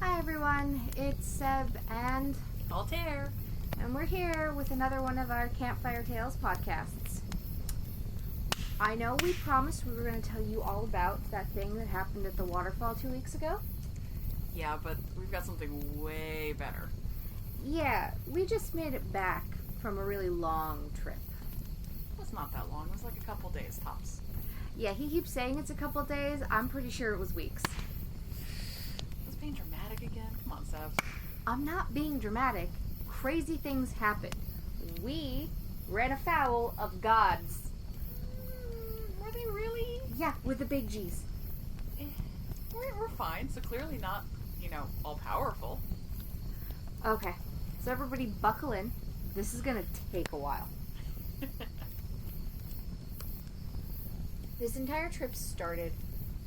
Hi everyone, it's Seb and Altair. And we're here with another one of our Campfire Tales podcasts. I know we promised we were going to tell you all about that thing that happened at the waterfall 2 weeks ago. Yeah, but we've got something way better. Yeah, we just made it back from a really long trip. It was not that long. It was like a couple days tops. Yeah, he keeps saying it's a couple days. I'm pretty sure it was weeks. Was being dramatic again? Come on, Seb. I'm not being dramatic. Crazy things happened. We ran afoul of gods. Were they really? Yeah, with the big G's. We're fine, so clearly not, all-powerful. Okay, so everybody buckle in. This is gonna take a while. This entire trip started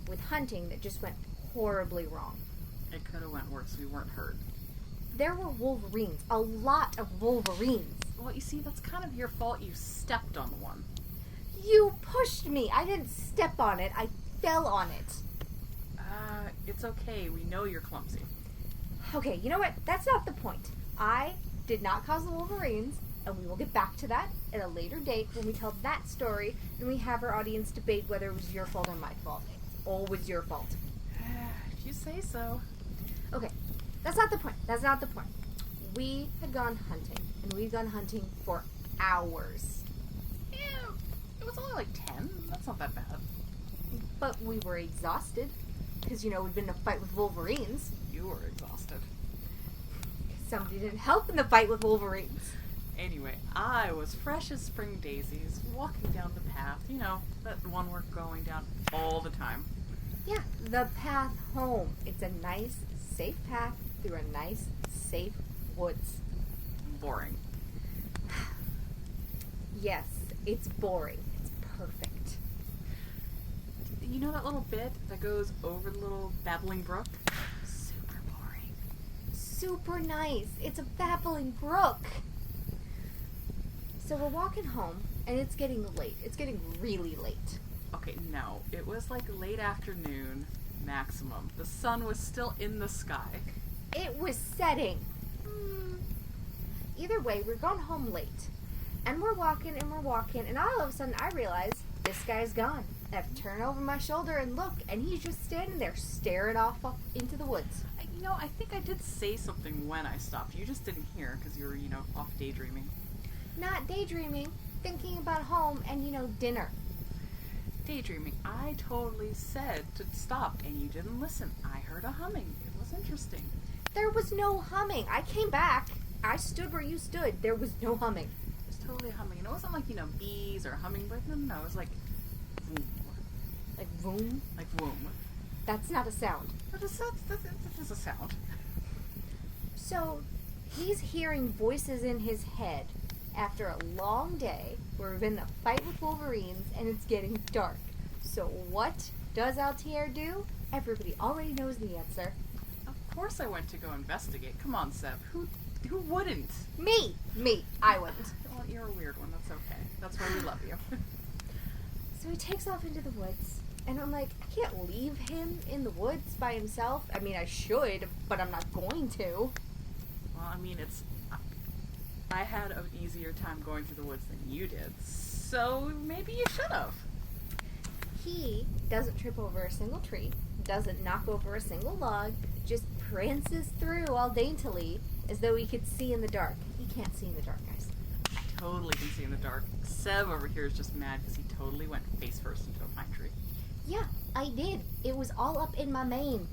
with hunting that just went horribly wrong. It could have went worse. We weren't hurt. There were wolverines. A lot of wolverines. Well, you see, that's kind of your fault. You stepped on one. You pushed me. I didn't step on it. I fell on it. It's okay. We know you're clumsy. Okay, you know what? That's not the point. I did not cause the wolverines, and we will get back to that at a later date when we tell that story and we have our audience debate whether it was your fault or my fault. It's always your fault. If you say so. Okay, that's not the point. That's not the point. We had gone hunting, and we'd gone hunting for hours. Yeah, it was only like 10. That's not that bad. But we were exhausted, because, we'd been in a fight with wolverines. You were exhausted. Somebody didn't help in the fight with wolverines. Anyway, I was fresh as spring daisies, walking down the path, that one we're going down all the time. Yeah, the path home. It's a nice, safe path through a nice, safe woods. Boring. Yes, it's boring. It's perfect. You know that little bit that goes over the little babbling brook? Super boring. Super nice. It's a babbling brook. So we're walking home, and it's getting late. It's getting really late. Okay, no. It was like late afternoon maximum. The sun was still in the sky. It was setting. Either way, we're going home late. And we're walking, and all of a sudden I realize this guy's gone. I have to turn over my shoulder and look, and he's just standing there staring off up into the woods. I think I did say something when I stopped. You just didn't hear because you were, off daydreaming. Not daydreaming, thinking about home and, dinner. Daydreaming. I totally said to stop, and you didn't listen. I heard a humming. It was interesting. There was no humming. I came back. I stood where you stood. There was no humming. It was totally humming. And it wasn't like, bees or hummingbirds. No. It was like vroom. Like vroom? Like vroom. That's not a sound. That is a sound. So, he's hearing voices in his head after a long day where we've been in a fight with wolverines and it's getting dark. So what does Altair do? Everybody already knows the answer. Of course I went to go investigate. Come on, Seb. Who wouldn't? Me. I wouldn't. Well, you're a weird one. That's okay. That's why we love you. So he takes off into the woods. And I'm like, I can't leave him in the woods by himself. I mean, I should, but I'm not going to. Well, I had an easier time going through the woods than you did, so maybe you should have. He doesn't trip over a single tree, doesn't knock over a single log, just prances through all daintily as though he could see in the dark. He can't see in the dark, guys. I totally can see in the dark. Seb over here is just mad because he totally went face first into a pine tree. Yeah, I did. It was all up in my mane.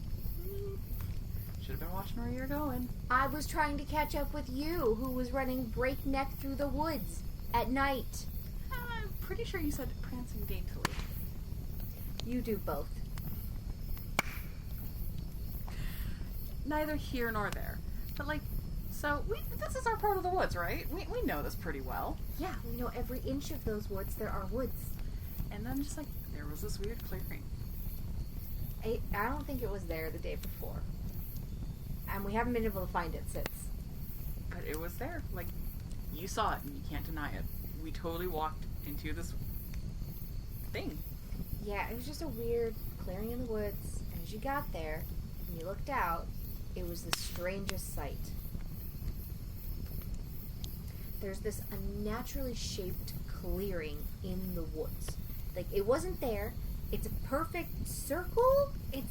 Should have been watching where you were going. I was trying to catch up with you, who was running breakneck through the woods at night. I'm pretty sure you said prancing daintily. You do both. Neither here nor there. But this is our part of the woods, right? We know this pretty well. Yeah, we know every inch of those woods. There are woods. And then just there was this weird clearing. I don't think it was there the day before. And we haven't been able to find it since. But it was there. You saw it and you can't deny it. We totally walked into this thing. Yeah, it was just a weird clearing in the woods. And as you got there, and you looked out, It was the strangest sight. There's this unnaturally shaped clearing in the woods. Like, it wasn't there. It's a perfect circle. It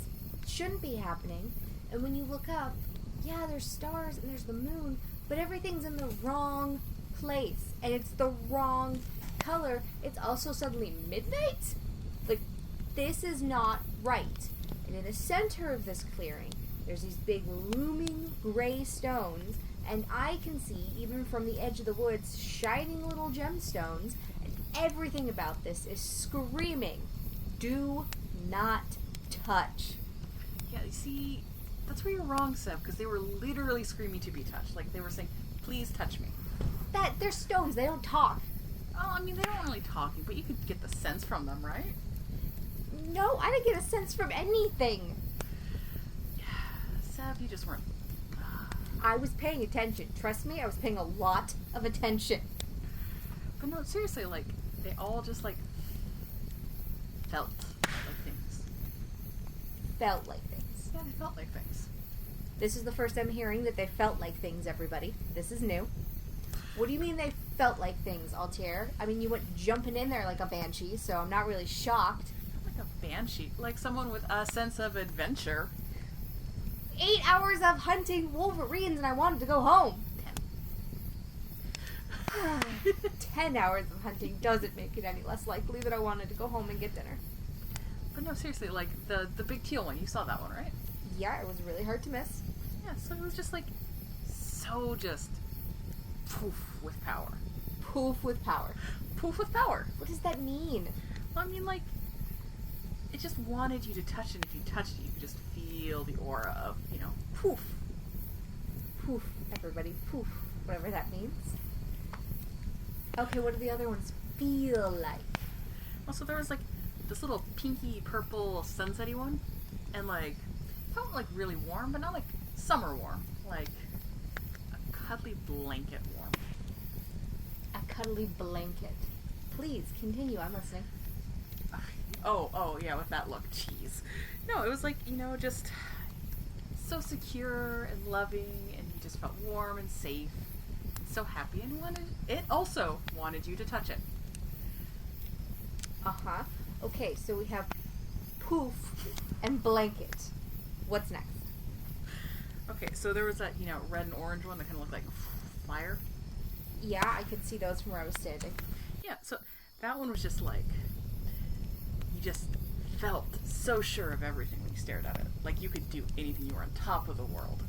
shouldn't be happening. And when you look up, yeah, there's stars and there's the moon, but everything's in the wrong place. And it's the wrong color. It's also suddenly midnight. Like, this is not right. And in the center of this clearing, there's these big looming gray stones, and I can see, even from the edge of the woods, shining little gemstones, and everything about this is screaming, do not touch. Yeah, you see, that's where you're wrong, Seb, because they were literally screaming to be touched. Like, they were saying, please touch me. They're stones, they don't talk. Oh, I mean, they don't really talking, but you could get the sense from them, right? No, I didn't get a sense from anything. Seb, you just weren't. I was paying attention. Trust me, I was paying a lot of attention. But no, seriously, like, they all just, like, felt like things. Felt like things. Yeah, they felt like things. This is the first I'm hearing that they felt like things, everybody. This is new. What do you mean they felt like things, Altair? I mean, you went jumping in there like a banshee, so I'm not really shocked. Like a banshee. Like someone with a sense of adventure. 8 hours of hunting wolverines and I wanted to go home. 10 hours of hunting doesn't make it any less likely that I wanted to go home and get dinner. But no, seriously, like, the big teal one, you saw that one, right? Yeah, it was really hard to miss. Yeah, so it was just, like, so just poof with power. Poof with power. Poof with power. What does that mean? Well, I mean, like, it just wanted you to touch it, and if you touched it, you could just feel the aura of, you know, poof. Poof, everybody, poof. Whatever that means. Okay, what do the other ones feel like? Also, there was, like, this little pinky purple sunsetty one, and, like, it felt, like, really warm, but not, like, summer warm. Like, a cuddly blanket warm. A cuddly blanket. Please, continue, I'm listening. Oh, yeah, with that look, jeez. No, it was, like, you know, just so secure and loving, and you just felt warm and safe, and so happy, and it also wanted you to touch it. Uh-huh. Okay, so we have poof and blanket. What's next? Okay, so there was that, you know, red and orange one that kind of looked like fire. Yeah, I could see those from where I was standing. Yeah, so that one was just like, you just felt so sure of everything when you stared at it. Like you could do anything, you were on top of the world.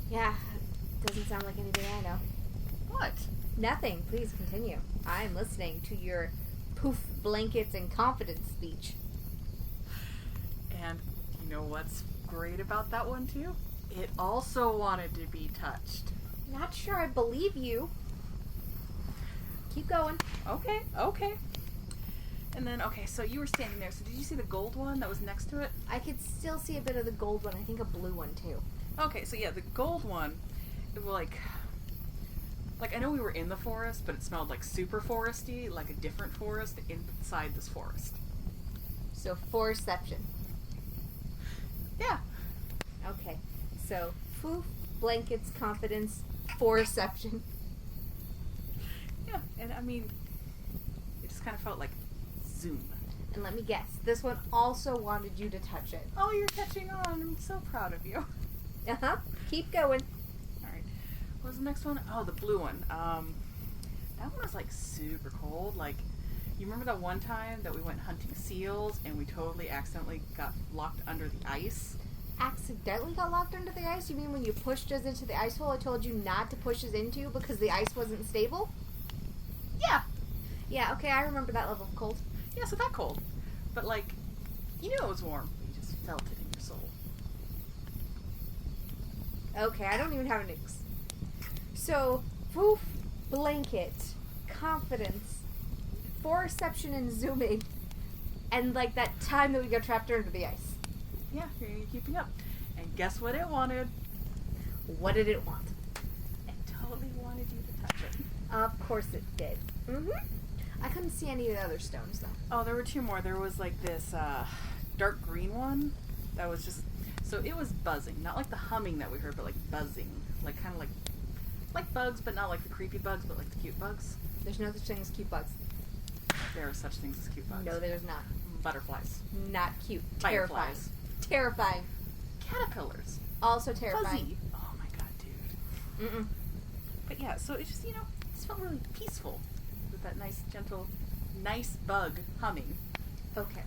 Yeah, doesn't sound like anything I know. What? Nothing. Please continue. I'm listening to your poof, blankets, and confidence speech. And you know what's great about that one too? It also wanted to be touched. Not sure I believe you. Keep going. Okay. And then, okay, so you were standing there, so did you see the gold one that was next to it? I could still see a bit of the gold one. I think a blue one too. Okay, so yeah, the gold one, it was like I know we were in the forest, but it smelled like super foresty, like a different forest inside this forest. So, foreception. Yeah. Okay. So, poof, blankets, confidence, foreception. Yeah, and I mean, it just kind of felt like zoom. And let me guess, this one also wanted you to touch it. Oh, you're catching on. I'm so proud of you. Uh-huh. Keep going. Alright. What was the next one? Oh, the blue one. That one was like super cold. Like, you remember that one time that we went hunting seals and we totally accidentally got locked under the ice? Accidentally got locked under the ice? You mean when you pushed us into the ice hole I told you not to push us into because the ice wasn't stable? Yeah. Yeah, okay, I remember that level of cold. Yeah, so that cold. But like, you knew it was warm. You just felt it in your soul. Okay, I don't even have an So, poof, blanket, confidence, foreception and zooming, and like that time that we got trapped under the ice. Yeah, you're keeping up. And guess what it wanted? What did it want? It totally wanted you to touch it. Of course it did. Mm-hmm. I couldn't see any of the other stones though. Oh, there were two more. There was like this dark green one that was just... So it was buzzing, not like the humming that we heard, but like buzzing, like kind of like bugs, but not like the creepy bugs, but like the cute bugs. There's no such thing as cute bugs. There are such things as cute bugs. No, there's not. Butterflies. Not cute. Terrifying. Fireflies. Terrifying. Caterpillars. Also terrifying. Fuzzy. Oh my god, dude. Mm-mm. But yeah, so it just, just felt really peaceful with that nice, gentle, nice bug humming. Okay.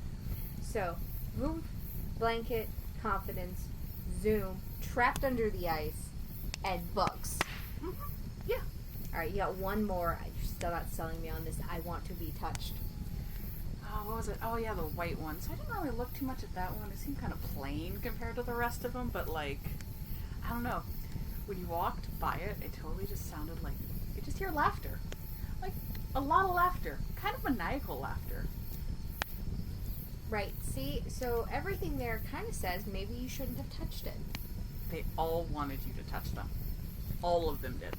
So, room, blanket, confidence, Zoom, trapped under the ice, and bugs. Mm-hmm. Yeah. Alright, you got one more. You're still not selling me on this. I want to be touched. Oh, what was it? Oh, yeah, the white one. So I didn't really look too much at that one. It seemed kind of plain compared to the rest of them, but like, I don't know. When you walked by it, it totally just sounded like you just hear laughter. Like, a lot of laughter. Kind of maniacal laughter. Right. See, so everything there kind of says maybe you shouldn't have touched it. They all wanted you to touch them. All of them did.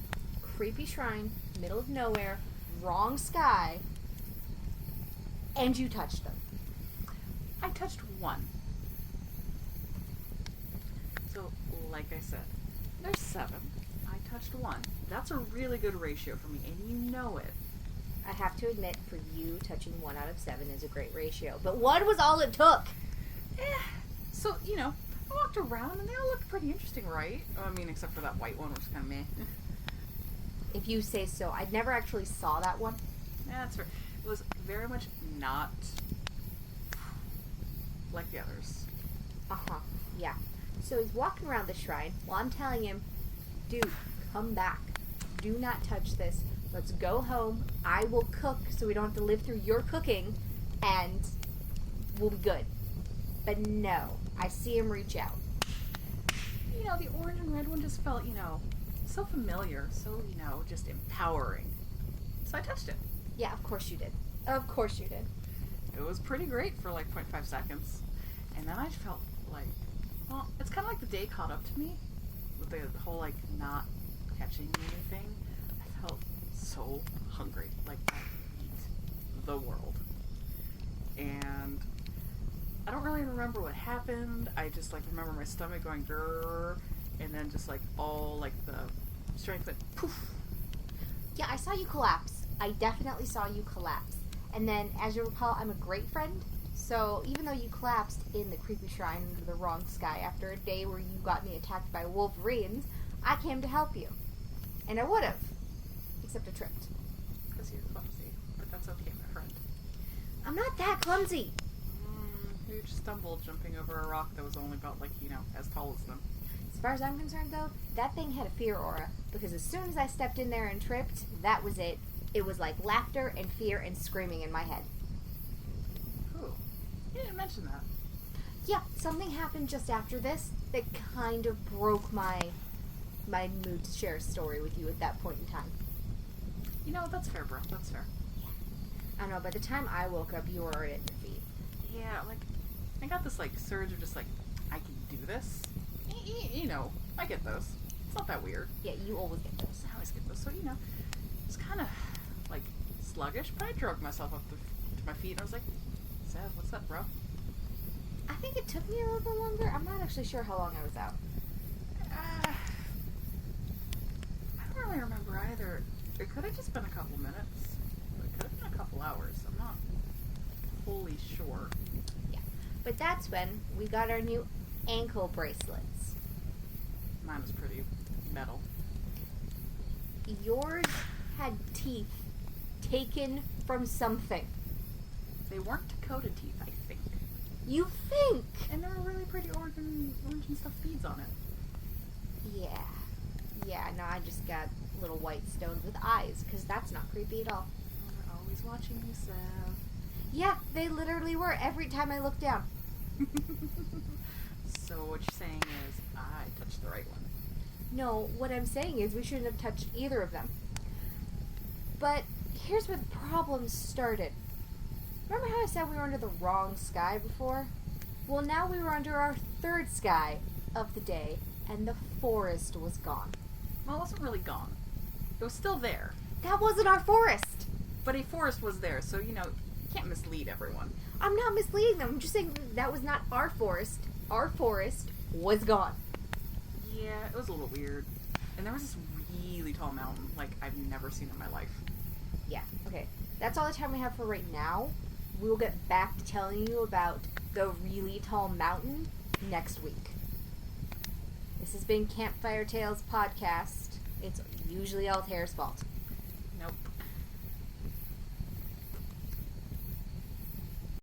Creepy shrine, middle of nowhere, wrong sky, and you touched them. I touched one. So, like I said, there's 7. I touched one. That's a really good ratio for me, and you know it. I have to admit, for you, touching 1 out of 7 is a great ratio. But 1 was all it took. So, I walked around, and they all looked pretty interesting, right? I mean, except for that white one, which is kind of meh. If you say so. I never actually saw that one. Yeah, that's fair. It was very much not like the others. Uh-huh. Yeah. So he's walking around the shrine while I'm telling him, dude, come back. Do not touch this. Let's go home. I will cook so we don't have to live through your cooking, and we'll be good. But no, I see him reach out. The orange and red one just felt, so familiar, so, just empowering. So I touched it. Yeah, of course you did. Of course you did. It was pretty great for like 0.5 seconds. And then I felt like, well, it's kind of like the day caught up to me with the whole like not catching anything. I felt so hungry, like I eat the world. And I don't really remember what happened. I just like remember my stomach going grrr, and then just like all like the strength went poof. Yeah, I saw you collapse. I definitely saw you collapse. And then, as you recall, I'm a great friend. So even though you collapsed in the creepy shrine under the wrong sky after a day where you got me attacked by wolverines, I came to help you. And I would have. Except I tripped. Because you're clumsy. But that's okay, my friend. I'm not that clumsy. You just stumbled jumping over a rock that was only about like, as tall as them. As far as I'm concerned, though, that thing had a fear aura. Because as soon as I stepped in there and tripped, that was it. It was like laughter and fear and screaming in my head. Ooh. You didn't mention that. Yeah, something happened just after this that kind of broke my mood to share a story with you at that point in time. That's fair, bro. That's fair. I don't know, by the time I woke up, you were already at your feet. Yeah, like, I got this, like, surge of just, like, I can do this. I get those. It's not that weird. Yeah, you always get those. I always get those. So, it's kind of, like, sluggish, but I drug myself up to my feet, and I was like, Seth, what's up, bro? I think it took me a little bit longer. I'm not actually sure how long I was out. I don't really remember either. It could have just been a couple minutes. It could have been a couple hours. I'm not fully sure. Yeah. But that's when we got our new ankle bracelets. Mine was pretty metal. Yours had teeth taken from something. They weren't Dakota teeth, I think. You think? And there were really pretty orange and stuff beads on it. Yeah. Yeah, no, I just got little white stones with eyes, because that's not creepy at all. They're always watching you, Seth. Yeah, they literally were every time I looked down. So what you're saying is I touched the right one. No, what I'm saying is we shouldn't have touched either of them. But here's where the problems started. Remember how I said we were under the wrong sky before? Well, now we were under our third sky of the day, and the forest was gone. Well, it wasn't really gone. It was still there. That wasn't our forest! But a forest was there, so, you can't mislead everyone. I'm not misleading them. I'm just saying that was not our forest. Our forest was gone. Yeah, it was a little weird. And there was this really tall mountain, like I've never seen in my life. Yeah, okay. That's all the time we have for right now. We will get back to telling you about the really tall mountain next week. This has been Campfire Tales Podcast. It's usually Altair's fault. Nope.